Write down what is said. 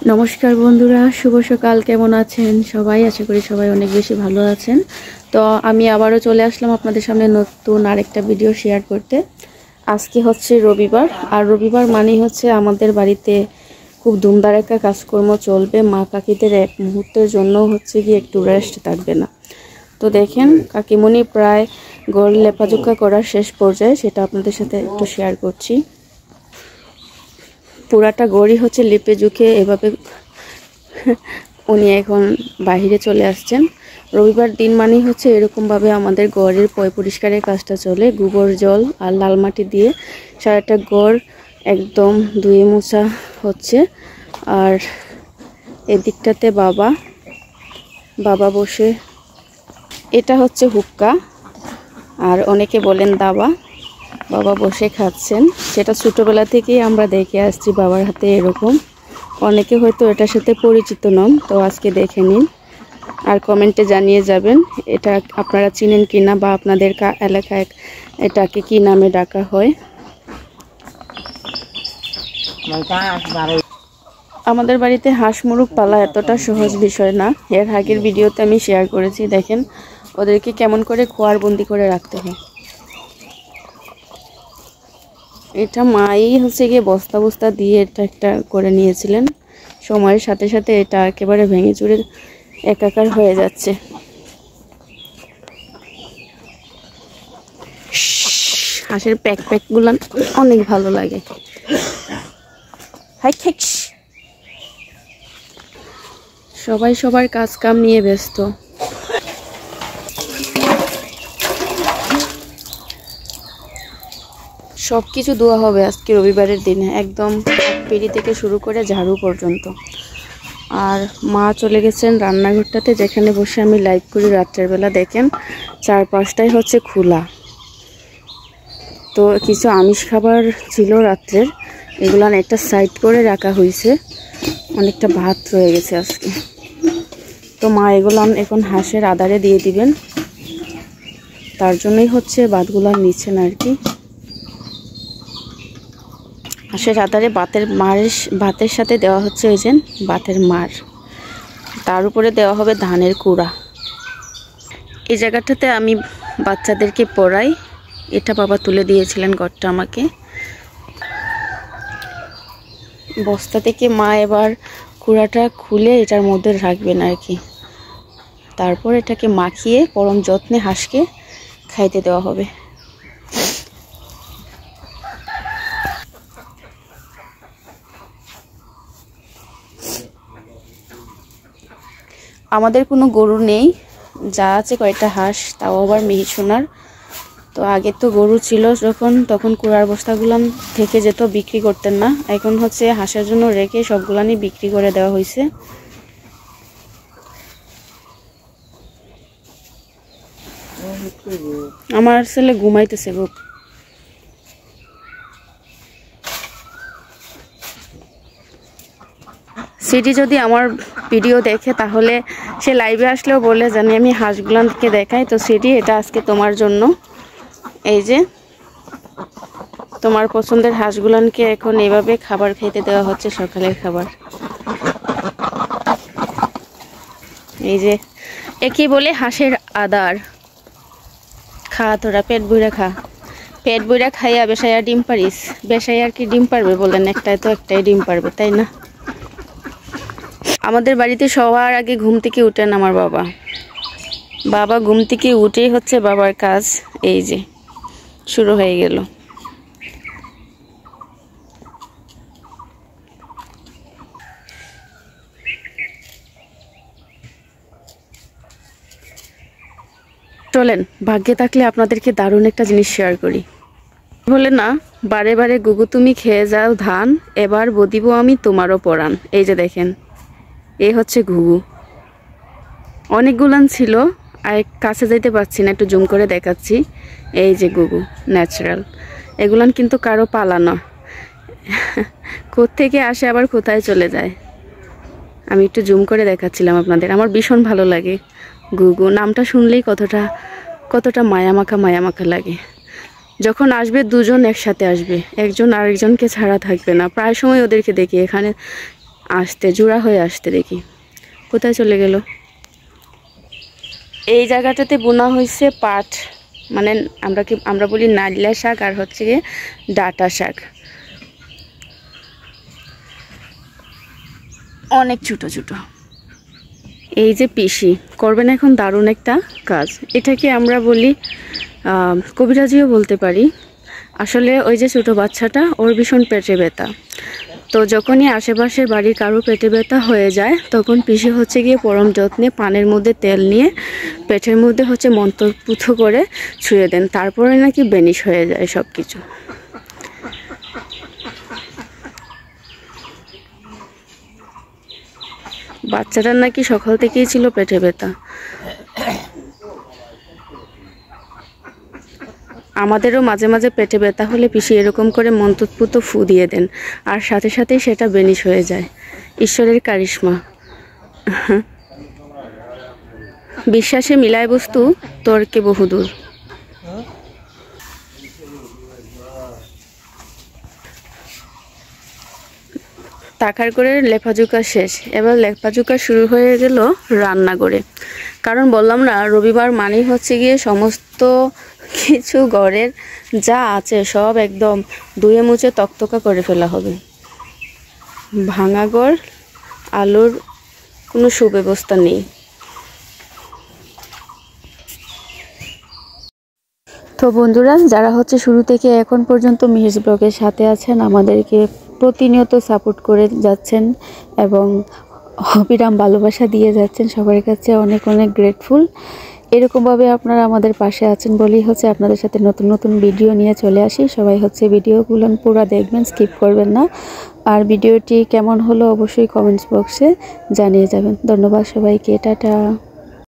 নমস্কার বন্ধুরা, শুভ সকাল। কেমন আছেন সবাই? আশা করি সবাই অনেক বেশি ভালো আছেন। তো আমি আবারও চলে আসলাম আপনাদের সামনে নতুন আরেকটা ভিডিও শেয়ার করতে। আজকে হচ্ছে রবিবার, আর রবিবার মানেই হচ্ছে আমাদের বাড়িতে খুব ধুমধারাক্কা কাজকর্ম চলবে। মা কাকিদের এক মুহূর্তের জন্য হচ্ছে কি একটু রেস্ট থাকবে না। তো দেখেন কাকিমণি প্রায় ঘর লেপাজোকা করার শেষ পর্যায়ে, সেটা আপনাদের সাথে একটু শেয়ার করছি। পুরাটা গড়ি হচ্ছে লিপে ঝুঁকে এভাবে উনি এখন বাহিরে চলে আসছেন। রবিবার দিন মানেই হচ্ছে এরকমভাবে আমাদের গড়ের পরিষ্কারের কাজটা চলে। গোবর জল আর লাল মাটি দিয়ে সারাটা গড় একদম ধুয়ে মোছা হচ্ছে। আর এদিকটাতে বাবা বসে, এটা হচ্ছে হুক্কা আর অনেকে বলেন দাবা। বাবা বসে খাচ্ছেন, সেটা ছোটোবেলা থেকেই আমরা দেখে আসছি বাবার হাতে এরকম। অনেকে হয়তো এটার সাথে পরিচিত নন, তো আজকে দেখে নিন আর কমেন্টে জানিয়ে যাবেন এটা আপনারা চিনেন কিনা বা আপনাদের এলাকায় এটাকে কি নামে ডাকা হয়। আমাদের বাড়িতে হাঁস মুরগ পালা এতটা সহজ বিষয় না। এর আগের ভিডিওতে আমি শেয়ার করেছি, দেখেন ওদেরকে কেমন করে খোয়ার বন্দি করে রাখতে হয়। এটা মাই হচ্ছে গিয়ে বস্তা বস্তা দিয়ে এটা একটা করে নিয়েছিলেন। সময়ের সাথে সাথে এটা একেবারে ভেঙে চুরে একাকার হয়ে যাচ্ছে। হাঁসের প্যাকগুলো অনেক ভালো লাগে। সবাই সবার কাজ কাম নিয়ে ব্যস্ত। সব কিছু ধোয়া হবে আজকে রবিবারের দিনে, একদম পেড়ি থেকে শুরু করে ঝাড়ু পর্যন্ত। আর মা চলে গেছেন রান্নাঘরটাতে, যেখানে বসে আমি লাইভ করি রাত্রের বেলা। দেখেন চারপাশটাই হচ্ছে খোলা। তো কিছু আমিষ খাবার ছিল রাত্রের, এগুলো একটা সাইড করে রাখা হয়েছে। অনেকটা ভাত রয়ে গেছে আজকে, তো মা এগুলো এখন হাঁসের আদারে দিয়ে দিবেন। তার জন্যই হচ্ছে ভাতগুলো নিচ্ছেন আর কি। হাঁসের আদারে ভাতের সাথে দেওয়া হচ্ছে ওই যে ভাতের মার, তার উপরে দেওয়া হবে ধানের কুড়া। এই জায়গাটাতে আমি বাচ্চাদেরকে পড়াই, এটা বাবা তুলে দিয়েছিলেন ঘরটা আমাকে। বস্তা থেকে মা এবার কুড়াটা খুলে এটার মধ্যে রাখবেন আর কি। তারপর এটাকে মাখিয়ে পরম যত্নে হাঁসকে খাইতে দেওয়া হবে। আমাদের কোনো গরু নেই, যা আছে কয়েকটা হাঁস, তাও আবার মিহি সোনার। তো আগে তো গরু ছিল যখন, তখন কুড়ার বস্তাগুলো থেকে যেত, বিক্রি করতেন না। এখন হচ্ছে হাঁসের জন্য রেখে সবগুলানি বিক্রি করে দেওয়া হয়েছে। আমার ছেলে ঘুমাইতেছে গো। সিটি যদি আমার ভিডিও দেখে তাহলে সে লাইভে আসলেও বলে জানি আমি হাঁসগুলানকে দেখাই। তো সিটি, এটা আজকে তোমার জন্য। এই যে তোমার পছন্দের হাঁসগুলানকে এখন এভাবে খাবার খেতে দেওয়া হচ্ছে, সকালের খাবার। এই যে একে বলে হাঁসের আদার। খা তোরা, পেট বইরা খা। পেট বইরা খাইয়া বেসাইয়া ডিম পারিস। বেসাইয়া আর কি ডিম পারবে বলেন? একটাই ডিম পারবে, তাই না? আমাদের বাড়িতে সবার আগে ঘুম থেকে উঠেন আমার বাবা ঘুম থেকে উঠেই হচ্ছে বাবার কাজ। এই যে শুরু হয়ে গেল। চলেন ভাগ্যে থাকলে আপনাদেরকে দারুণ একটা জিনিস শেয়ার করি। বলে না, বারে বারে গুগু তুমি খেয়ে যাও ধান, এবার বদিব আমি তোমারও পরাণ। এই যে দেখেন, এই হচ্ছে ঘুঘু। অনেকগুলান ছিল, আর কাছে যাইতে পারছি না, একটু জুম করে দেখাচ্ছি। এই যে ঘুঘু ন্যাচারাল, এগুলান কিন্তু কারো পালানো। কোত্থেকে আসে আবার কোথায় চলে যায়। আমি একটু জুম করে দেখাচ্ছিলাম আপনাদের। আমার ভীষণ ভালো লাগে ঘুঘু, নামটা শুনলেই কতটা মায়ামাখা লাগে। যখন আসবে দুজন একসাথে আসবে, একজন আরেকজনকে ছাড়া থাকবে না। প্রায় সময় ওদেরকে দেখি এখানে আসতে জোড়া হয়ে আসতে দেখি। কোথায় চলে গেল? এই জায়গাটাতে বোনা হয়েছে পাট, মানে আমরা বলি নালিয়া শাক, আর হচ্ছে গিয়ে ডাটা শাক। অনেক ছোট ছোট। এই যে পিসি করবেন এখন দারুণ একটা কাজ। এটাকে আমরা বলি কবিরাজিও বলতে পারি। আসলে ওই যে ছোট বাচ্চাটা, ওর ভীষণ পেটে ব্যথা। তো যখনই আশেপাশের বাড়ির কারো পেটে ব্যথা হয়ে যায়, তখন পিসি হচ্ছে গিয়ে পরম যত্নে পানের মধ্যে তেল নিয়ে পেটের মধ্যে হচ্ছে মন্ত্রপুত করে ছুঁয়ে দেন, তারপরে নাকি বেনিশ হয়ে যায় সব কিছু। বাচ্চাটার নাকি সকাল থেকেই ছিল পেটে ব্যথা। আমাদেরও মাঝে মাঝে পেটে ব্যথা হলে পিসি এরকম করে মন্ত্রপুত ফু দিয়ে দেন, আর সাথে সাথেই সেটা বেনিশ হয়ে যায়। ঈশ্বরের কারিশমা। বিশ্বাসে মিলায় বস্তু, তর্কে বহুদূর। তাকার করে লেফাজুকা শেষ, এবার লেফাজুকা শুরু হয়ে গেল রান্নাঘরে। কারণ বললাম না, রবিবার মানেই হচ্ছে গিয়ে সমস্ত কিছু ঘরের যা আছে সব একদম ধুয়ে মুছে তকতকা করে ফেলা হবে। ভাঙা ঘর, আলোর কোনো সুব্যবস্থা নেই। তো বন্ধুরা, যারা হচ্ছে শুরু থেকে এখন পর্যন্ত মিহিরস ব্লগের সাথে আছেন, আমাদেরকে প্রতিনিয়ত সাপোর্ট করে যাচ্ছেন এবং অবিরাম ভালোবাসা দিয়ে যাচ্ছেন, সবার কাছে অনেক অনেক গ্রেটফুল। এরকমভাবে আপনারা আমাদের পাশে আছেন বলেই হচ্ছে আপনাদের সাথে নতুন নতুন ভিডিও নিয়ে চলে আসি। সবাই হচ্ছে ভিডিওগুলো পুরো দেখবেন, স্কিপ করবেন না। আর ভিডিওটি কেমন হলো অবশ্যই কমেন্টস বক্সে জানিয়ে যাবেন। ধন্যবাদ সবাইকে, টাটা।